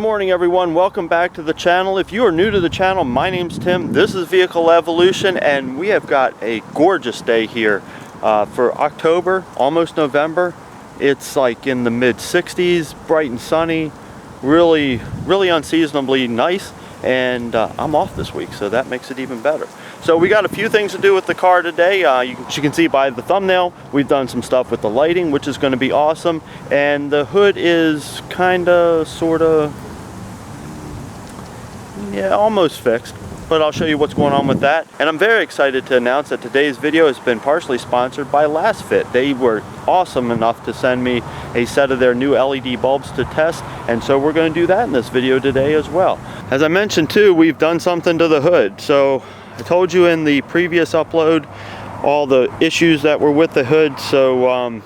morning everyone, welcome back to the channel. If you are new to the channel, my name's Tim, this is Vehicle Evolution, and we have got a gorgeous day here for October, almost November. It's like in the mid 60s, bright and sunny, really unseasonably nice, and I'm off this week, so that makes it even better. So we got a few things to do with the car today. As you can see by the thumbnail, we've done some stuff with the lighting, which is going to be awesome. And the hood is yeah, almost fixed. But I'll show you what's going on with that. And I'm very excited to announce that today's video has been partially sponsored by Lasfit. They were awesome enough to send me a set of their new LED bulbs to test. And so we're going to do that in this video today as well. As I mentioned too, we've done something to the hood. So I told you in the previous upload all the issues that were with the hood, so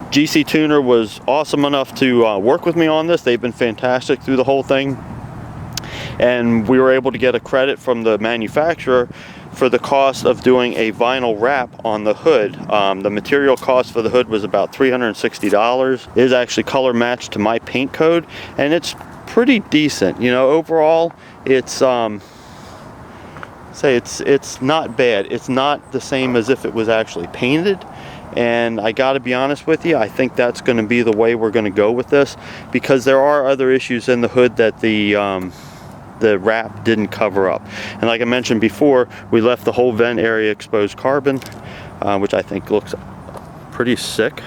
GC Tuner was awesome enough to work with me on this. They've been fantastic through the whole thing, and we were able to get a credit from the manufacturer for the cost of doing a vinyl wrap on the hood. The material cost for the hood was about $360. It is actually color matched to my paint code, and it's pretty decent. You know, overall it's it's not bad. It's not the same as if it was actually painted, and I gotta be honest with you, I think that's going to be the way we're going to go with this, because there are other issues in the hood that the wrap didn't cover up. And like I mentioned before, we left the whole vent area exposed carbon, which I think looks pretty sick.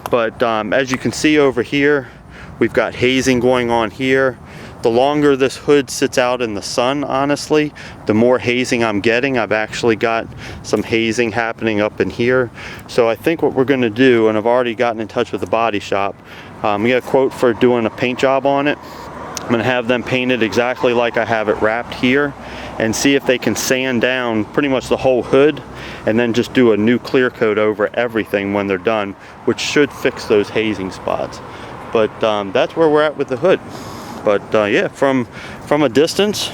But as you can see over here, we've got hazing going on here. The longer this hood sits out in the sun, honestly, the more hazing I'm getting. I've actually got some hazing happening up in here. So I think what we're going to do, and I've already gotten in touch with the body shop, we got a quote for doing a paint job on it. I'm going to have them paint it exactly like I have it wrapped here, and see if they can sand down pretty much the whole hood, and then just do a new clear coat over everything when they're done, which should fix those hazing spots. But that's where we're at with the hood. But yeah, from a distance,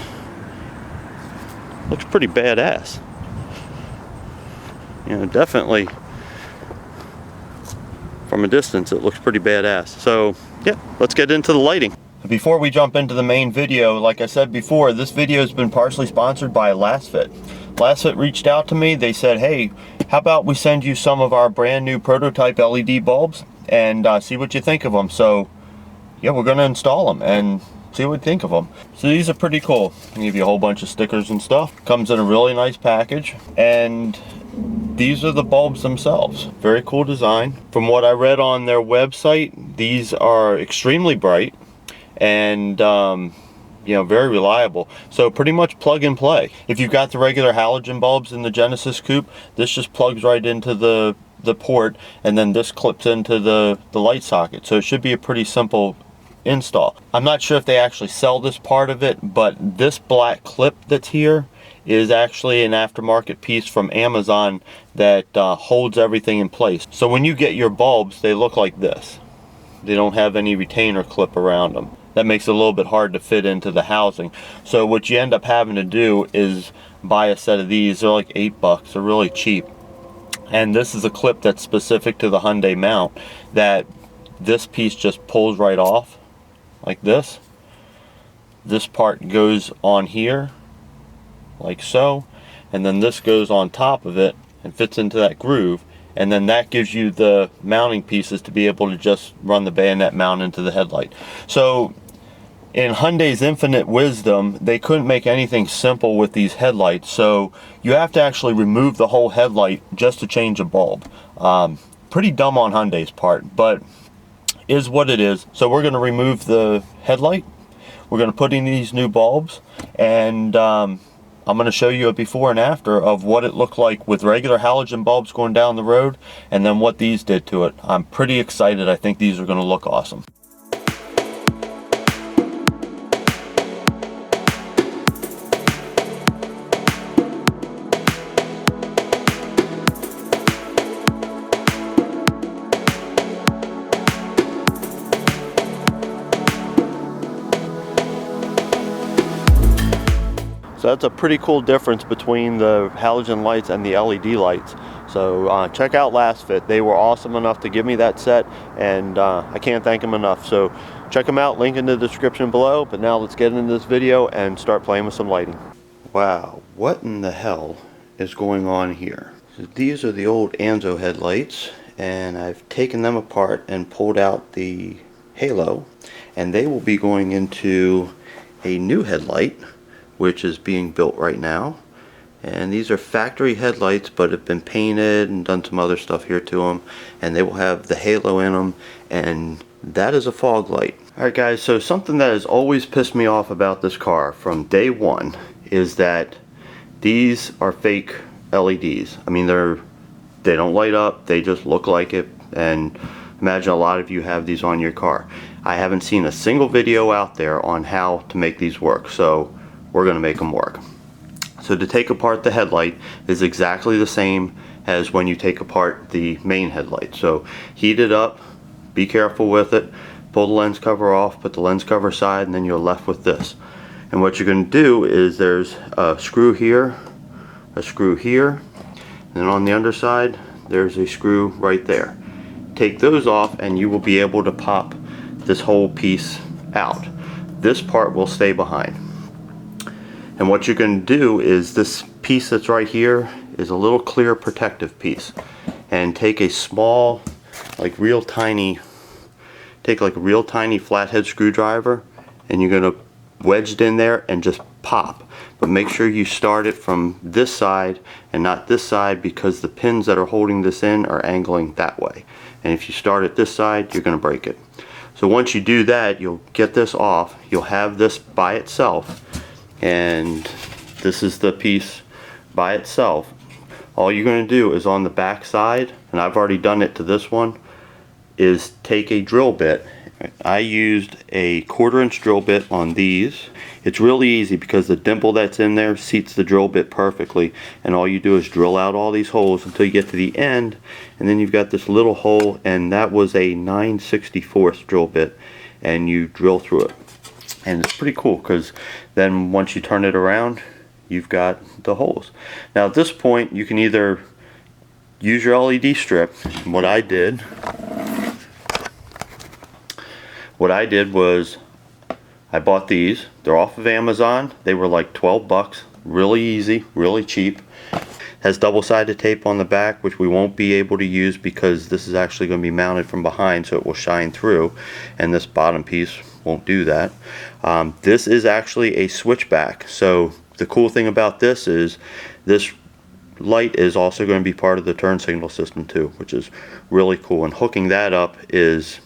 looks pretty badass. You know, definitely from a distance, it looks pretty badass. So yeah, let's get into the lighting. Before we jump into the main video, like I said before, this video has been partially sponsored by Lasfit. Lasfit reached out to me. They said, hey, how about we send you some of our brand new prototype LED bulbs and see what you think of them. So yeah, we're going to install them and see what we think of them. So these are pretty cool. I'll give you a whole bunch of stickers and stuff. Comes in a really nice package, and these are the bulbs themselves. Very cool design. From what I read on their website, these are extremely bright and you know, very reliable. So pretty much plug and play. If you've got the regular halogen bulbs in the Genesis Coupe, this just plugs right into the port, and then this clips into the light socket. So it should be a pretty simple install. I'm not sure if they actually sell this part of it, but this black clip that's here is actually an aftermarket piece from Amazon that holds everything in place. So when you get your bulbs, they look like this. They don't have any retainer clip around them. That makes it a little bit hard to fit into the housing. So what you end up having to do is buy a set of these. They're like $8. They're really cheap. And this is a clip that's specific to the Hyundai mount, that this piece just pulls right off like this. This part goes on here like so, and then this goes on top of it and fits into that groove, and then that gives you the mounting pieces to be able to just run the bayonet mount into the headlight. So in Hyundai's infinite wisdom, they couldn't make anything simple with these headlights, so you have to actually remove the whole headlight just to change a bulb. Pretty dumb on Hyundai's part, but is what it is. So we're going to remove the headlight, we're going to put in these new bulbs, and I'm going to show you a before and after of what it looked like with regular halogen bulbs going down the road, and then what these did to it. I'm pretty excited. I think these are going to look awesome. So that's a pretty cool difference between the halogen lights and the LED lights. So check out Lasfit. They were awesome enough to give me that set, and I can't thank them enough. So check them out, link in the description below. But now let's get into this video and start playing with some lighting. Wow, what in the hell is going on here? So these are the old Anzo headlights, and I've taken them apart and pulled out the halo, and they will be going into a new headlight which is being built right now. And these are factory headlights, but have been painted and done some other stuff here to them, and they will have the halo in them, and that is a fog light. Alright guys, so something that has always pissed me off about this car from day one is that these are fake LEDs. I mean, they don't light up, they just look like it, and imagine a lot of you have these on your car. I haven't seen a single video out there on how to make these work, so we're going to make them work. So to take apart the headlight is exactly the same as when you take apart the main headlight. So heat it up, be careful with it, pull the lens cover off, put the lens cover aside, and then you're left with this. And what you're going to do is there's a screw here, and then on the underside there's a screw right there. Take those off and you will be able to pop this whole piece out. This part will stay behind. And what you're going to do is this piece that's right here is a little clear protective piece, and take a small, like a real tiny flathead screwdriver, and you're going to wedge it in there and just pop. But make sure you start it from this side and not this side, because the pins that are holding this in are angling that way, and if you start at this side you're going to break it. So once you do that, you'll get this off, you'll have this by itself, and this is the piece by itself. All you're going to do is on the back side, and I've already done it to this one, is take a drill bit. I used a 1/4" drill bit on these. It's really easy because the dimple that's in there seats the drill bit perfectly, and all you do is drill out all these holes until you get to the end, and then you've got this little hole, and that was a 9/64 drill bit, and you drill through it. And it's pretty cool because then once you turn it around, you've got the holes. Now at this point you can either use your LED strip. And what I did was I bought these. They're off of Amazon. They were like 12 bucks. Really easy, really cheap. Has double-sided tape on the back, which we won't be able to use because this is actually going to be mounted from behind, so it will shine through, and this bottom piece won't do that. This is actually a switchback, so the cool thing about this is this light is also going to be part of the turn signal system too, which is really cool, and hooking that up is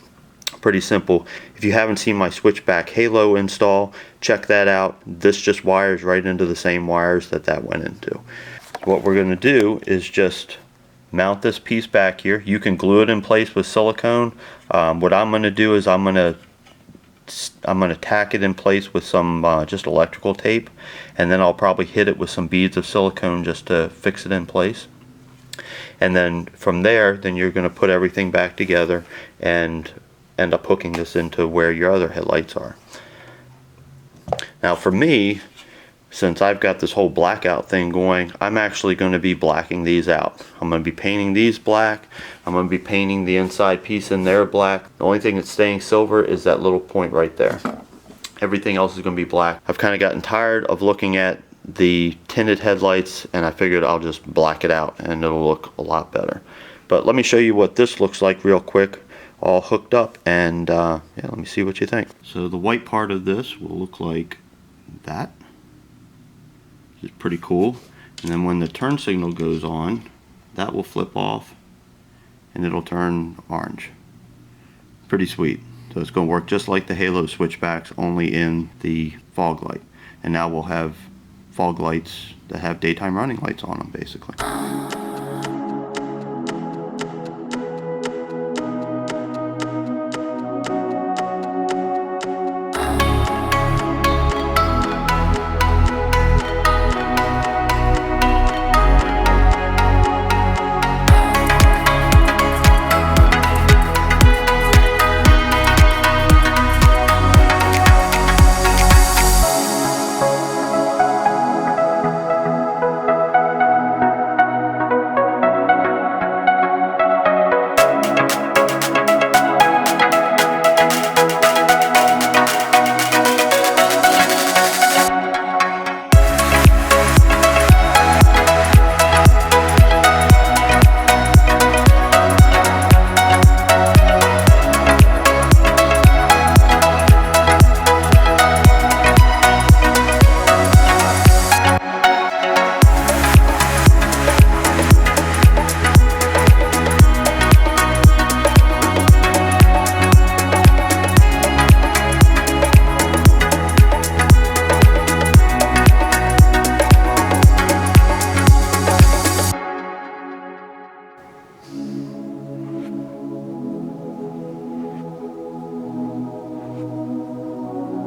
pretty simple. If you haven't seen my switchback halo install, check that out. This just wires right into the same wires that went into. What we're going to do is just mount this piece back here. You can glue it in place with silicone. What I'm going to do is I'm going to tack it in place with some just electrical tape, and then I'll probably hit it with some beads of silicone just to fix it in place. And then from there, then you're going to put everything back together and end up hooking this into where your other headlights are. Now for me, since I've got this whole blackout thing going, I'm actually going to be blacking these out. I'm going to be painting these black. I'm going to be painting the inside piece in there black. The only thing that's staying silver is that little point right there. Everything else is going to be black. I've kind of gotten tired of looking at the tinted headlights, and I figured I'll just black it out and it'll look a lot better. But let me show you what this looks like real quick, all hooked up, and yeah, let me see what you think. So the white part of this will look like that. It's pretty cool. And then when the turn signal goes on, that will flip off and it'll turn orange. Pretty sweet. So it's going to work just like the halo switchbacks, only in the fog light. And now we'll have fog lights that have daytime running lights on them, basically.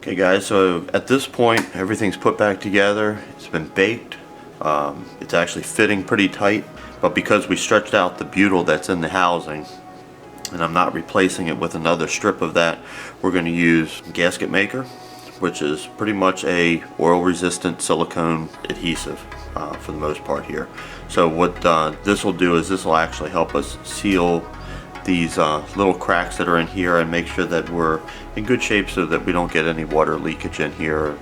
Okay guys, so at this point everything's put back together. It's been baked. It's actually fitting pretty tight, but because we stretched out the butyl that's in the housing and I'm not replacing it with another strip of that, we're going to use Gasket Maker, which is pretty much a oil resistant silicone adhesive for the most part here. So what this will do is this will actually help us seal these little cracks that are in here and make sure that we're in good shape so that we don't get any water leakage in here.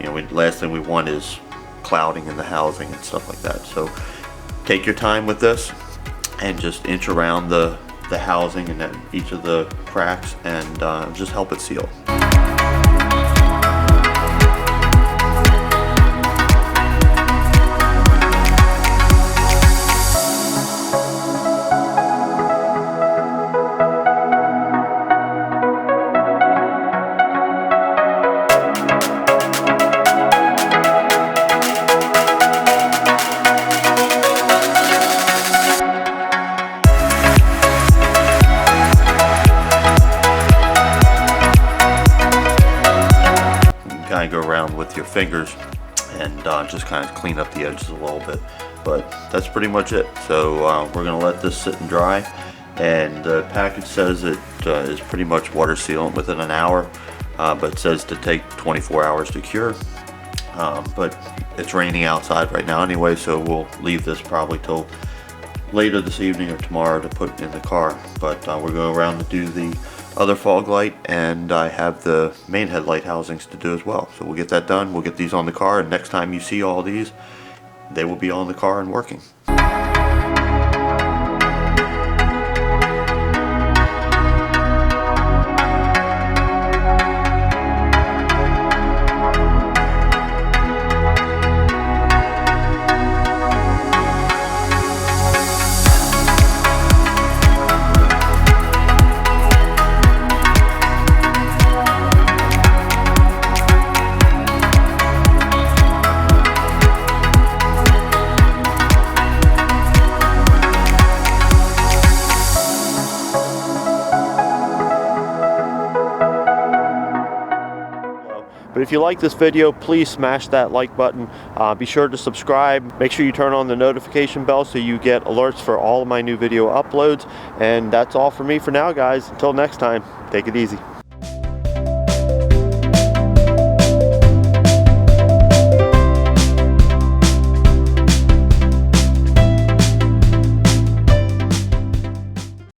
You know, last thing we want is clouding in the housing and stuff like that. So take your time with this and just inch around the housing and then each of the cracks and just help it seal. Kind of go around with your fingers and just kind of clean up the edges a little bit, but that's pretty much it. So we're going to let this sit and dry, and the package says it is pretty much water sealant within an hour, but it says to take 24 hours to cure. But it's raining outside right now anyway, so we'll leave this probably till later this evening or tomorrow to put in the car. But we're going around to do the other fog light, and I have the main headlight housings to do as well. So we'll get that done, we'll get these on the car, and next time you see all these, they will be on the car and working. But if you like this video, please smash that like button. Be sure to subscribe. Make sure you turn on the notification bell so you get alerts for all of my new video uploads. And that's all for me for now, guys. Until next time, take it easy.